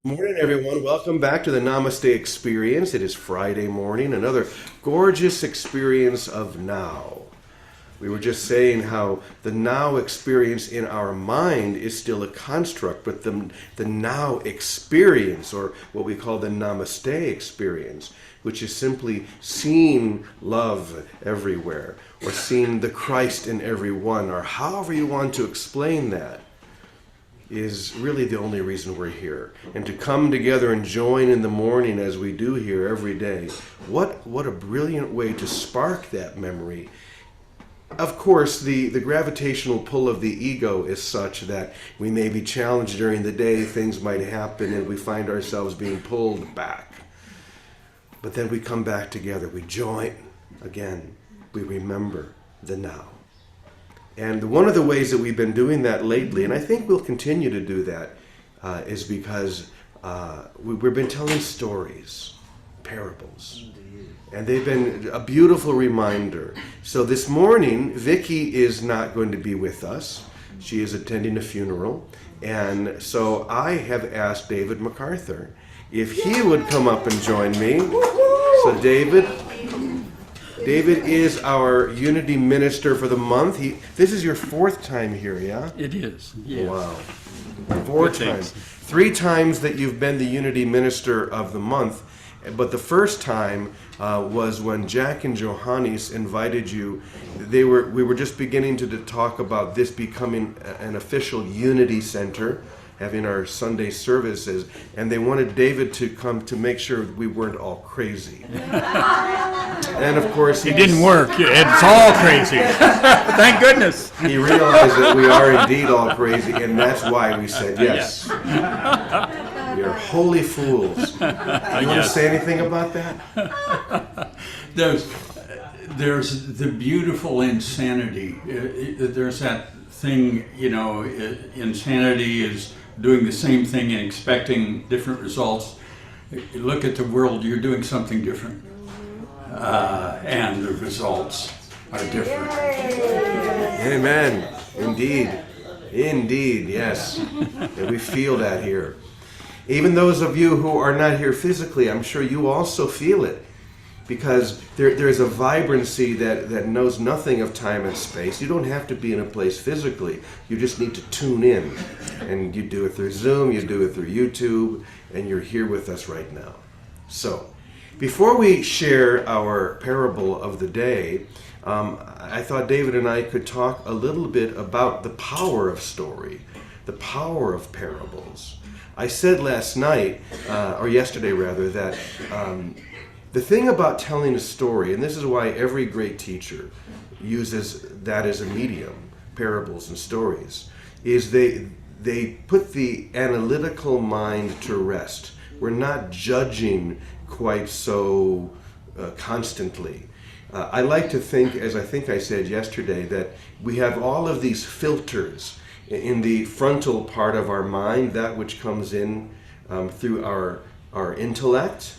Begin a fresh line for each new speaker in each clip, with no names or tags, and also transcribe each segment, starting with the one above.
Morning, everyone. Welcome back to the Namaste Experience. It is Friday morning, another gorgeous experience of now. We were just saying how the now experience in our mind is still a construct, but the now experience, or what we call the Namaste experience, which is simply seeing love everywhere, or seeing the Christ in everyone, or however you want to explain that, is really the only reason we're here. And to come together and join in the morning as we do here every day, what a brilliant way to spark that memory. Of course, the gravitational pull of the ego is such that we may be challenged during the day, things might happen, and we find ourselves being pulled back. But then we come back together, we join again, we remember the now. And one of the ways that we've been doing that lately, and I think we'll continue to do that, is because we've been telling stories, parables. And they've been a beautiful reminder. So this morning, Vicky is not going to be with us. She is attending a funeral. And so I have asked David MacArthur if he would come up and join me. So David is our Unity Minister for the month. This is your fourth time here, yeah?
It is, yes.
Wow. Four times. 3 times that you've been the Unity Minister of the month. But the first time was when Jack and Johannes invited you. We were just beginning to talk about this becoming an official Unity Center, having our Sunday services, and they wanted David to come to make sure we weren't all crazy. And of course,
It didn't work. It's all crazy. Thank goodness.
He realized that we are indeed all crazy, and that's why we said yes. We are holy fools. You want to say anything about that?
There's the beautiful insanity. There's that thing, insanity is doing the same thing and expecting different results. You look at the world, you're doing something different. And the results are different.
Amen. Indeed, yes. And we feel that here. Even those of you who are not here physically, I'm sure you also feel it. Because there's a vibrancy that knows nothing of time and space. You don't have to be in a place physically. You just need to tune in. And you do it through Zoom, you do it through YouTube, and you're here with us right now. So, before we share our parable of the day, I thought David and I could talk a little bit about the power of story, the power of parables. I said last night, or yesterday rather, that the thing about telling a story, and this is why every great teacher uses that as a medium, parables and stories, is they put the analytical mind to rest. We're not judging quite so constantly. I like to think, as I think I said yesterday, that we have all of these filters in the frontal part of our mind, that which comes in through our intellect.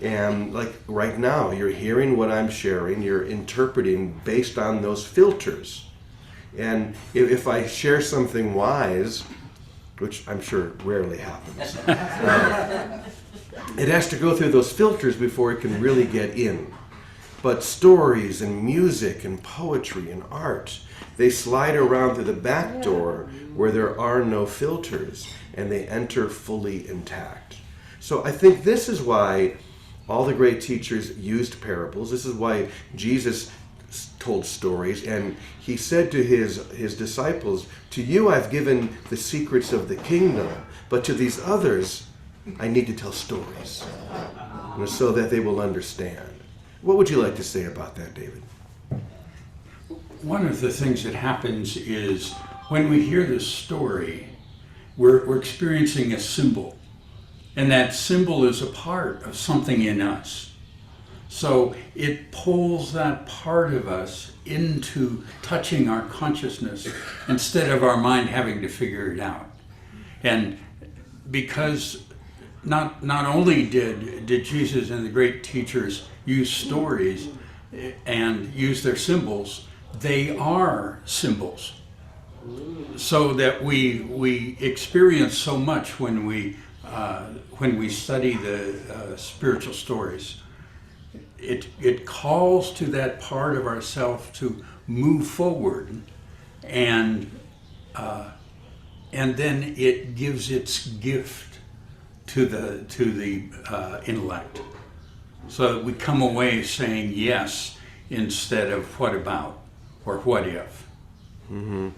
And like right now, you're hearing what I'm sharing, you're interpreting based on those filters. And if I share something wise, which I'm sure rarely happens, it has to go through those filters before it can really get in. But stories and music and poetry and art, they slide around through the back door where there are no filters, and they enter fully intact. So I think this is why all the great teachers used parables. This is why Jesus told stories, and he said to his disciples, "To you I've given the secrets of the kingdom, but to these others I need to tell stories, so that they will understand." What would you like to say about that, David?
One of the things that happens is when we hear this story, we're experiencing a symbol. And that symbol is a part of something in us. So it pulls that part of us into touching our consciousness instead of our mind having to figure it out. And because not only did Jesus and the great teachers use stories and use their symbols, they are symbols. so that we experience so much when we study the spiritual stories. It calls to that part of ourself to move forward, and then it gives its gift to the intellect, so that we come away saying yes instead of what about or what if.
Mm-hmm.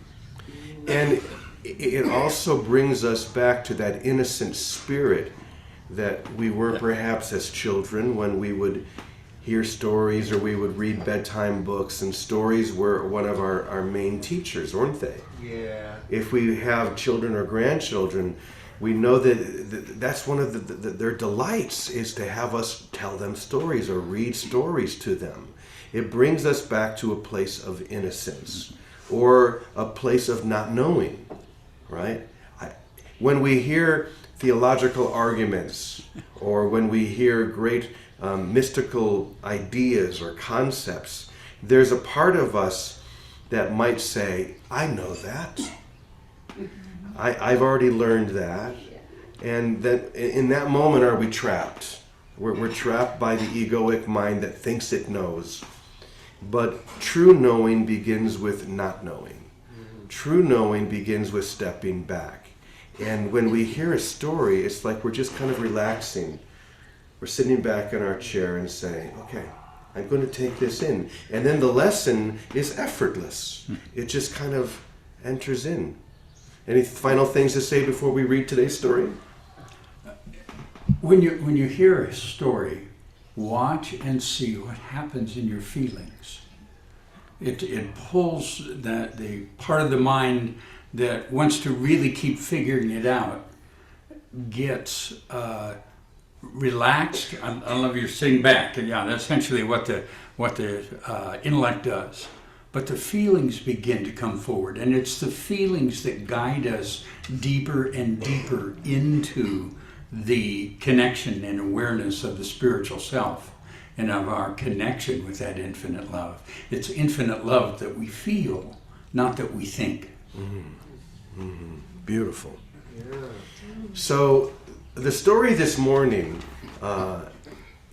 And it also brings us back to that innocent spirit that we were perhaps as children when we would hear stories or we would read bedtime books, and stories were one of our main teachers, weren't they?
Yeah.
If we have children or grandchildren, we know that that's one of their delights, is to have us tell them stories or read stories to them. It brings us back to a place of innocence or a place of not knowing, right? When we hear theological arguments or when we hear great mystical ideas or concepts, there's a part of us that might say, I know that. I've already learned that. And that in that moment, are we trapped? We're trapped by the egoic mind that thinks it knows. But true knowing begins with not knowing. True knowing begins with stepping back. And when we hear a story, it's like we're just kind of relaxing. We're sitting back in our chair and saying, okay, I'm going to take this in. And then the lesson is effortless. It just kind of enters in. Any final things to say before we read today's story?
When you hear a story, watch and see what happens in your feelings. It pulls the part of the mind that wants to really keep figuring it out, gets relaxed. I love you sitting back, and yeah, that's essentially what the intellect does. But the feelings begin to come forward, and it's the feelings that guide us deeper and deeper into the connection and awareness of the spiritual self and of our connection with that infinite love. It's infinite love that we feel, not that we think.
Mm-hmm. Mm-hmm. Beautiful. Yeah. So the story this morning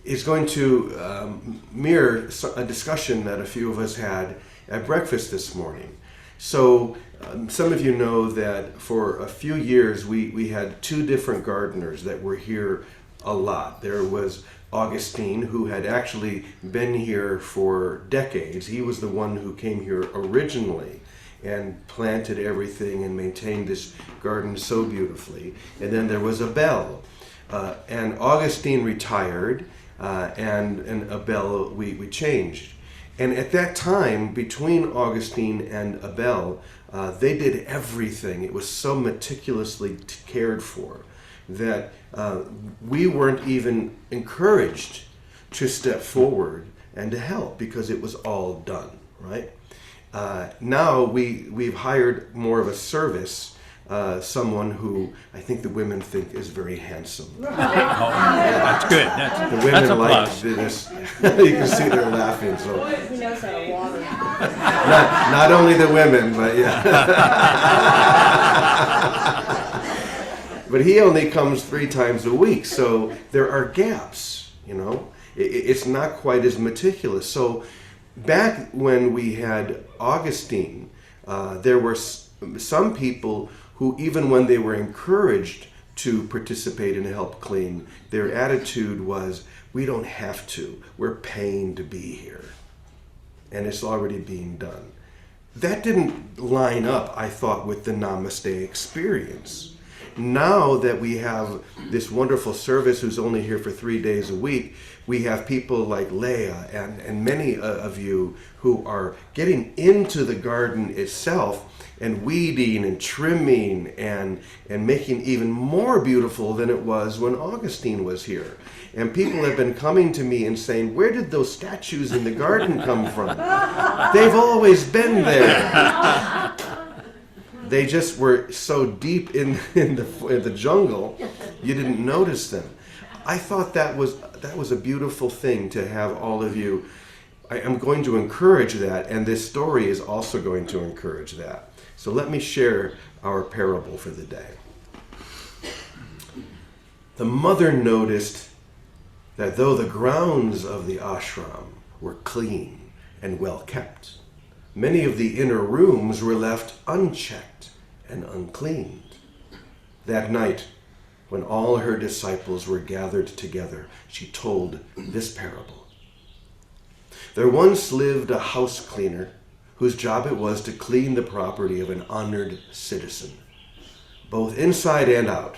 is going to mirror a discussion that a few of us had at breakfast this morning. So some of you know that for a few years we had two different gardeners that were here a lot. There was Augustine, who had actually been here for decades. He was the one who came here originally and planted everything and maintained this garden so beautifully. And then there was Abel. And Augustine retired, and Abel we changed. And at that time, between Augustine and Abel, they did everything. It was so meticulously cared for that we weren't even encouraged to step forward and to help because it was all done, right? Now we've hired more of a service, someone who I think the women think is very handsome.
Oh, that's good.
The women
that's a
like
plus.
this. You can see they're laughing. So
He knows how to water.
not only the women, but yeah. But he only comes 3 times a week, so there are gaps. You know, it's not quite as meticulous. So back when we had Augustine, there were some people who, even when they were encouraged to participate and help clean, their attitude was, we don't have to. We're paying to be here. And it's already being done. That didn't line up, I thought, with the Namaste experience. Now that we have this wonderful service who's only here for 3 days a week, we have people like Leah and many of you who are getting into the garden itself and weeding and trimming and making even more beautiful than it was when Augustine was here. And people have been coming to me and saying, where did those statues in the garden come from? They've always been there. They just were so deep in the jungle, you didn't notice them. I thought that was a beautiful thing to have all of you. I am going to encourage that, and this story is also going to encourage that. So let me share our parable for the day. The mother noticed that though the grounds of the ashram were clean and well kept, many of the inner rooms were left unchecked and uncleaned. That night, when all her disciples were gathered together, she told this parable. There once lived a house cleaner whose job it was to clean the property of an honored citizen, both inside and out.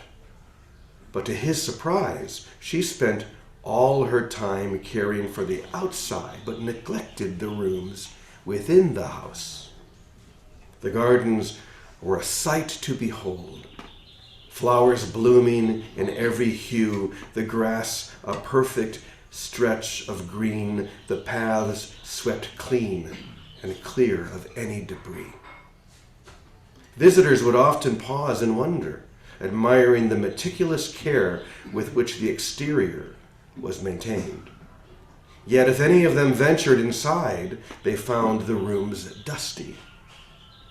But to his surprise, she spent all her time caring for the outside, but neglected the rooms within the house. The gardens were a sight to behold. Flowers blooming in every hue, the grass a perfect stretch of green, the paths swept clean and clear of any debris. Visitors would often pause and wonder, admiring the meticulous care with which the exterior was maintained. Yet if any of them ventured inside, they found the rooms dusty,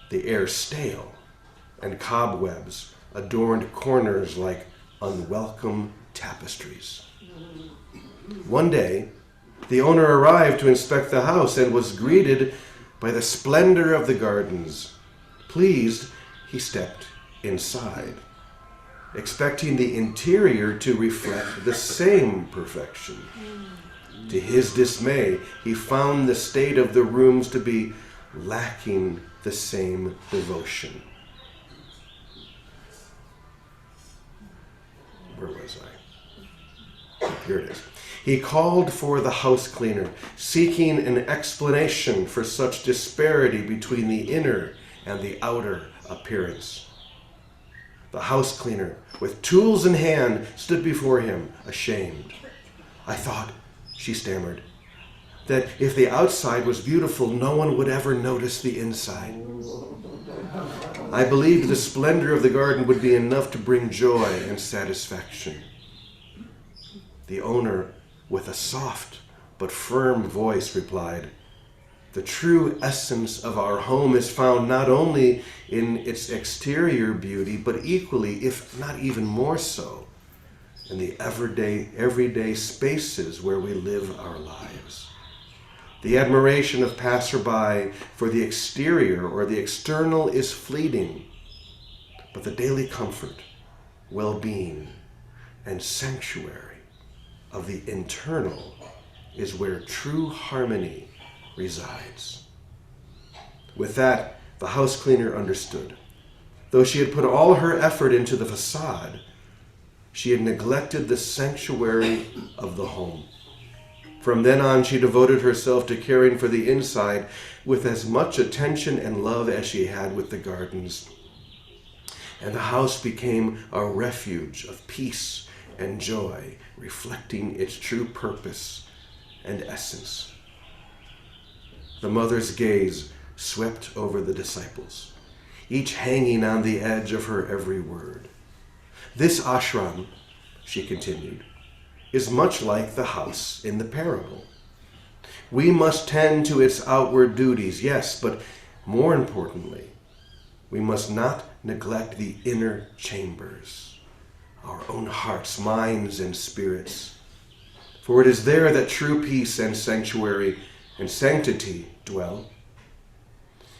the air stale, and cobwebs adorned corners like unwelcome tapestries. One day, the owner arrived to inspect the house and was greeted by the splendor of the gardens. Pleased, he stepped inside, expecting the interior to reflect the same perfection. To his dismay, he found the state of the rooms to be lacking the same devotion. Where was I? Here it is. He called for the house cleaner, seeking an explanation for such disparity between the inner and the outer appearance. The house cleaner, with tools in hand, stood before him, ashamed. I thought, she stammered, that if the outside was beautiful, no one would ever notice the inside. I believed the splendor of the garden would be enough to bring joy and satisfaction. The owner, with a soft but firm voice, replied, the true essence of our home is found not only in its exterior beauty, but equally, if not even more so, in the everyday spaces where we live our lives. The admiration of passerby for the exterior or the external is fleeting, but the daily comfort, well-being, and sanctuary of the internal is where true harmony resides. With that, the house cleaner understood. Though she had put all her effort into the facade, she had neglected the sanctuary of the home. From then on, she devoted herself to caring for the inside with as much attention and love as she had with the gardens. And the house became a refuge of peace and joy, reflecting its true purpose and essence. The mother's gaze swept over the disciples, each hanging on the edge of her every word. This ashram, she continued, is much like the house in the parable. We must tend to its outward duties, yes, but more importantly, we must not neglect the inner chambers, our own hearts, minds, and spirits. For it is there that true peace and sanctuary and sanctity dwell.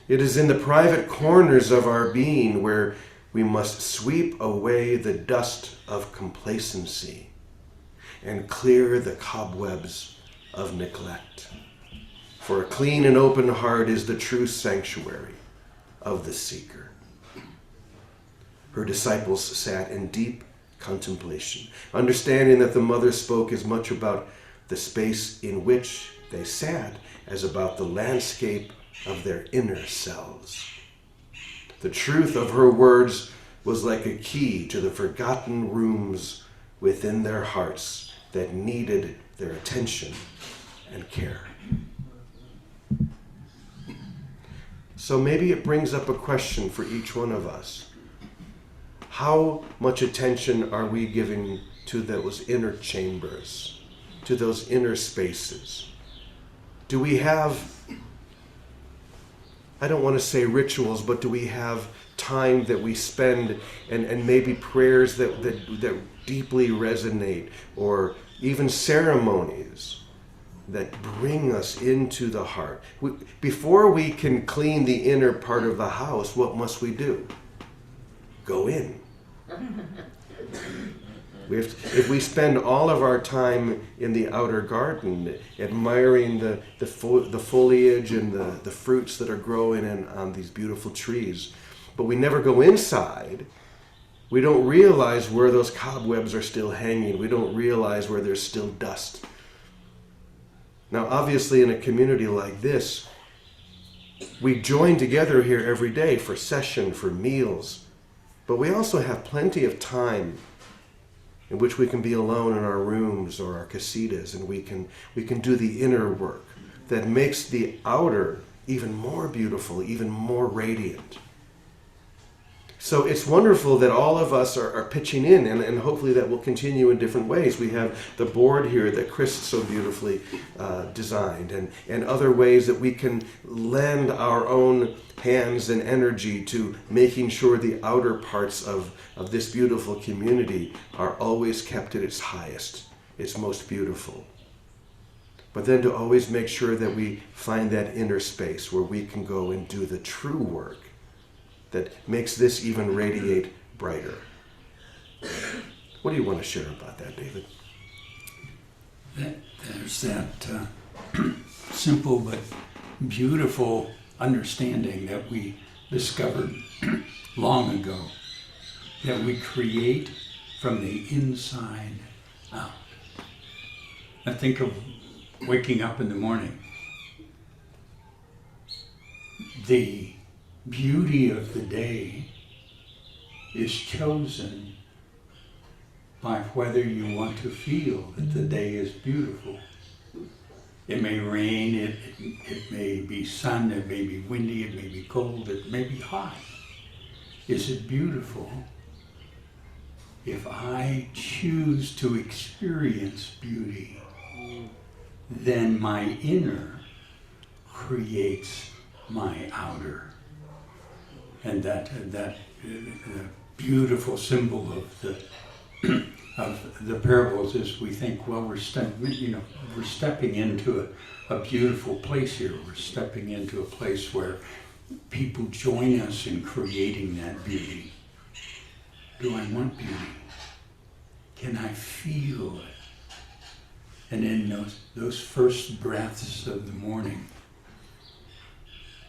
It is in the private corners of our being where we must sweep away the dust of complacency and clear the cobwebs of neglect. For a clean and open heart is the true sanctuary of the seeker. Her disciples sat in deep contemplation, understanding that the mother spoke as much about the space in which they sat as about the landscape of their inner selves. The truth of her words was like a key to the forgotten rooms within their hearts that needed their attention and care. So maybe it brings up a question for each one of us. How much attention are we giving to those inner chambers, to those inner spaces? Do we have I don't want to say rituals, but do we have time that we spend and maybe prayers that deeply resonate, or even ceremonies that bring us into the heart? Before we can clean the inner part of the house, what must we do? Go in. If we spend all of our time in the outer garden, admiring the foliage and the fruits that are growing on these beautiful trees, but we never go inside, we don't realize where those cobwebs are still hanging. We don't realize where there's still dust. Now, obviously, in a community like this, we join together here every day for session, for meals, but we also have plenty of time in which we can be alone in our rooms or our casitas, and we can do the inner work that makes the outer even more beautiful, even more radiant. So it's wonderful that all of us are pitching in, and hopefully that will continue in different ways. We have the board here that Chris so beautifully designed, and other ways that we can lend our own hands and energy to making sure the outer parts of this beautiful community are always kept at its highest, its most beautiful. But then to always make sure that we find that inner space where we can go and do the true work that makes this even radiate brighter. What do you want to share about that, David?
There's that simple but beautiful understanding that we discovered long ago, that we create from the inside out. I think of waking up in the morning. The beauty of the day is chosen by whether you want to feel that the day is beautiful. It may rain, it may be sun, it may be windy, it may be cold, it may be hot. Is it beautiful? If I choose to experience beauty, then my inner creates my outer. And that beautiful symbol of the parables is, we think, well, we're stepping into a beautiful place here. We're stepping into a place where people join us in creating that beauty. Do I want beauty? Can I feel it? And in those first breaths of the morning,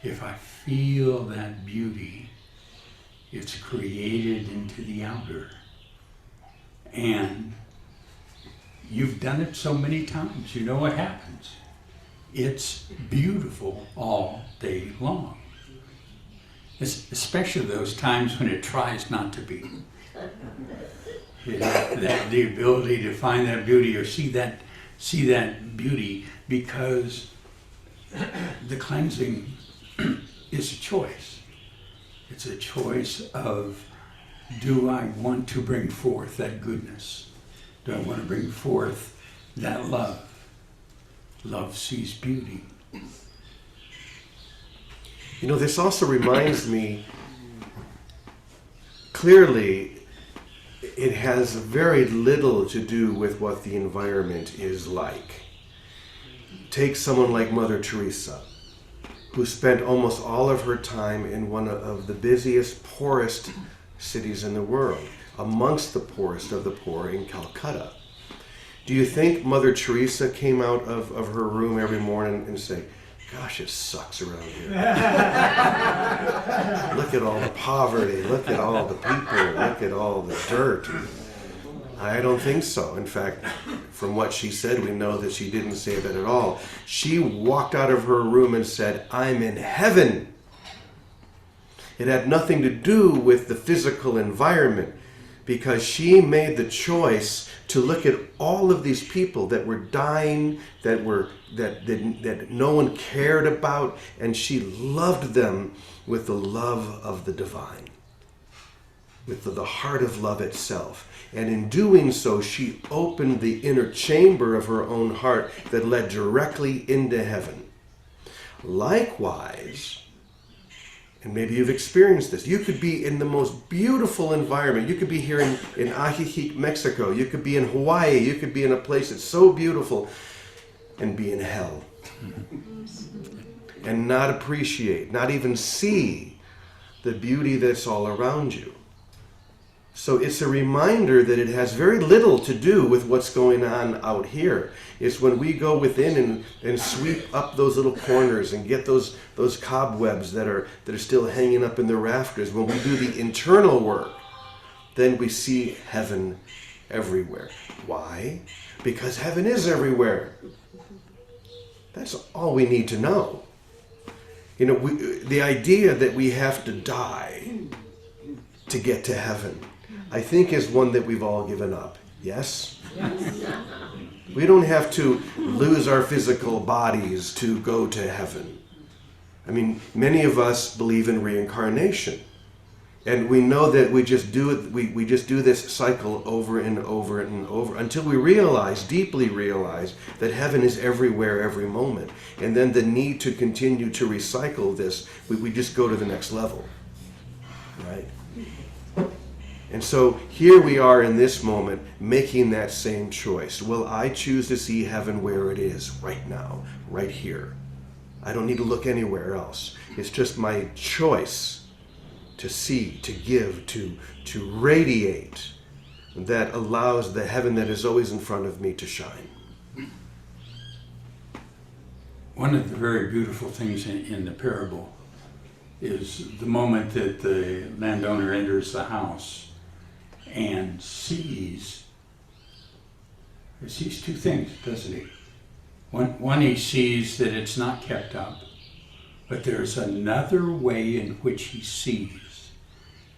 if I feel that beauty, it's created into the outer. And you've done it so many times, you know what happens. It's beautiful all day long. Especially those times when it tries not to be. The ability to find that beauty or see that beauty, because the cleansing is a choice. It's a choice of, do I want to bring forth that goodness? Do I want to bring forth that love? Love sees beauty.
You know, this also reminds me, clearly, it has very little to do with what the environment is like. Take someone like Mother Teresa, who spent almost all of her time in one of the busiest, poorest cities in the world, amongst the poorest of the poor in Calcutta. Do you think Mother Teresa came out of her room every morning and say, gosh, it sucks around here. Look at all the poverty, look at all the people, look at all the dirt. I don't think so. In fact, from what she said, we know that she didn't say that at all. She walked out of her room and said, I'm in heaven. It had nothing to do with the physical environment, because she made the choice to look at all of these people that were dying, that no one cared about, and she loved them with the love of the divine, with the heart of love itself. And in doing so, she opened the inner chamber of her own heart that led directly into heaven. Likewise, And maybe you've experienced this. You could be in the most beautiful environment. You could be here in Ajijic, Mexico. You could be in Hawaii. You could be in a place that's so beautiful and be in hell. And not appreciate, not even see the beauty that's all around you. So it's a reminder that it has very little to do with what's going on out here. It's when we go within and sweep up those little corners and get those cobwebs that are still hanging up in the rafters. When we do the internal work, then we see heaven everywhere. Why? Because heaven is everywhere. That's all we need to know. You know, the idea that we have to die to get to heaven, I think, is one that we've all given up. Yes? We don't have to lose our physical bodies to go to heaven. I mean, many of us believe in reincarnation. And we know that we just do it, we just do this cycle over and over and over until we realize, deeply realize, that heaven is everywhere, every moment. And then the need to continue to recycle this, we just go to the next level. Right? And so here we are in this moment making that same choice. Will I choose to see heaven where it is right now, right here? I don't need to look anywhere else. It's just my choice to see, to give, to radiate, that allows the heaven that is always in front of me to shine.
One of the very beautiful things in the parable is the moment that the landowner enters the house and sees two things, doesn't he? One, he sees that it's not kept up, but there's another way in which he sees.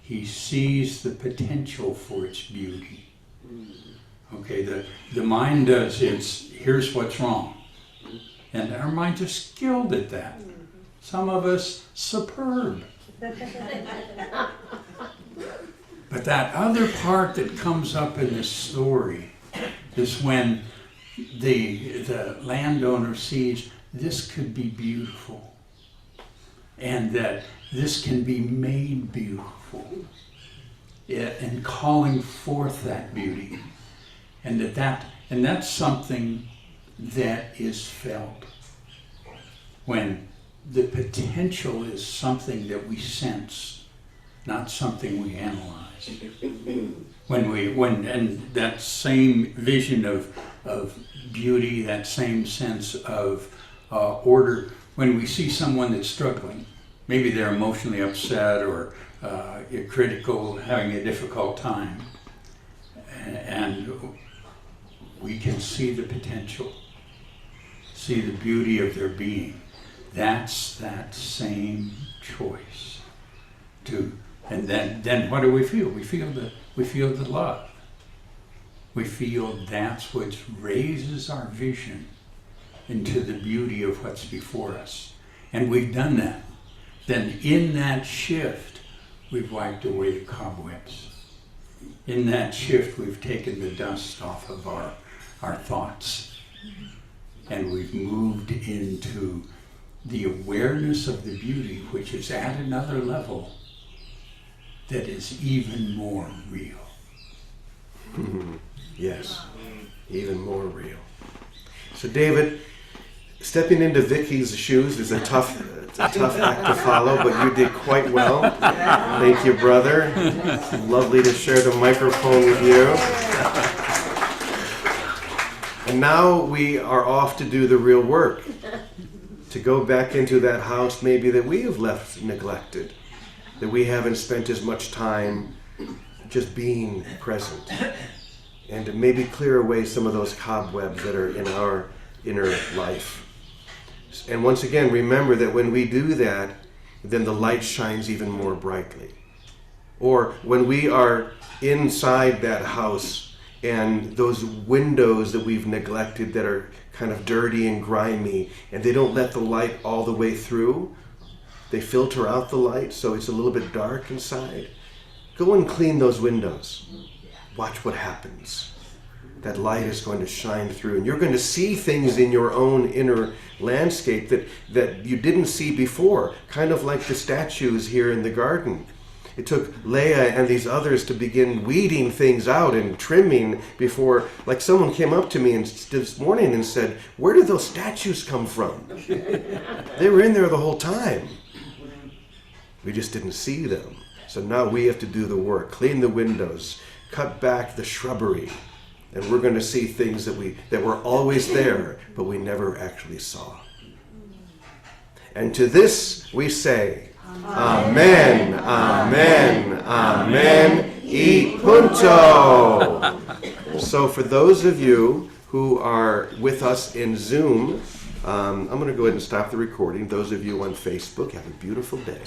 He sees the potential for its beauty. Okay, the mind does here's what's wrong. And our minds are skilled at that. Some of us, superb. But that other part that comes up in this story is when the landowner sees this could be beautiful. And that this can be made beautiful, and calling forth that beauty, and that's something that is felt when the potential is something that we sense, not something we analyze. And that same vision of beauty, that same sense of order, when we see someone that's struggling. Maybe they're emotionally upset or critical, having a difficult time. And we can see the potential, see the beauty of their being. That's that same choice. And then what do we feel? We feel the love. We feel that's what raises our vision into the beauty of what's before us. And we've done that. Then in that shift, we've wiped away the cobwebs. In that shift, we've taken the dust off of our thoughts. And we've moved into the awareness of the beauty, which is at another level that is even more real.
Yes, even more real. So David, stepping into Vicky's shoes is a tough act to follow, but you did quite well. Thank you, brother. It's lovely to share the microphone with you. And now we are off to do the real work, to go back into that house maybe that we have left neglected, that we haven't spent as much time just being present, and to maybe clear away some of those cobwebs that are in our inner life. And once again, remember that when we do that, then the light shines even more brightly. Or when we are inside that house and those windows that we've neglected that are kind of dirty and grimy, and they don't let the light all the way through, they filter out the light so it's a little bit dark inside. Go and clean those windows. Watch what happens. that light is going to shine through, and you're going to see things in your own inner landscape that you didn't see before, kind of like the statues here in the garden. It took Leah and these others to begin weeding things out and trimming before, like someone came up to me this morning and said, "Where did those statues come from?" They were in there the whole time. We just didn't see them. So now we have to do the work, clean the windows, cut back the shrubbery, and we're going to see things that were always there, but we never actually saw. And to this we say, Amen, Amen, Amen, e punto. So for those of you who are with us in Zoom, I'm going to go ahead and stop the recording. Those of you on Facebook, have a beautiful day.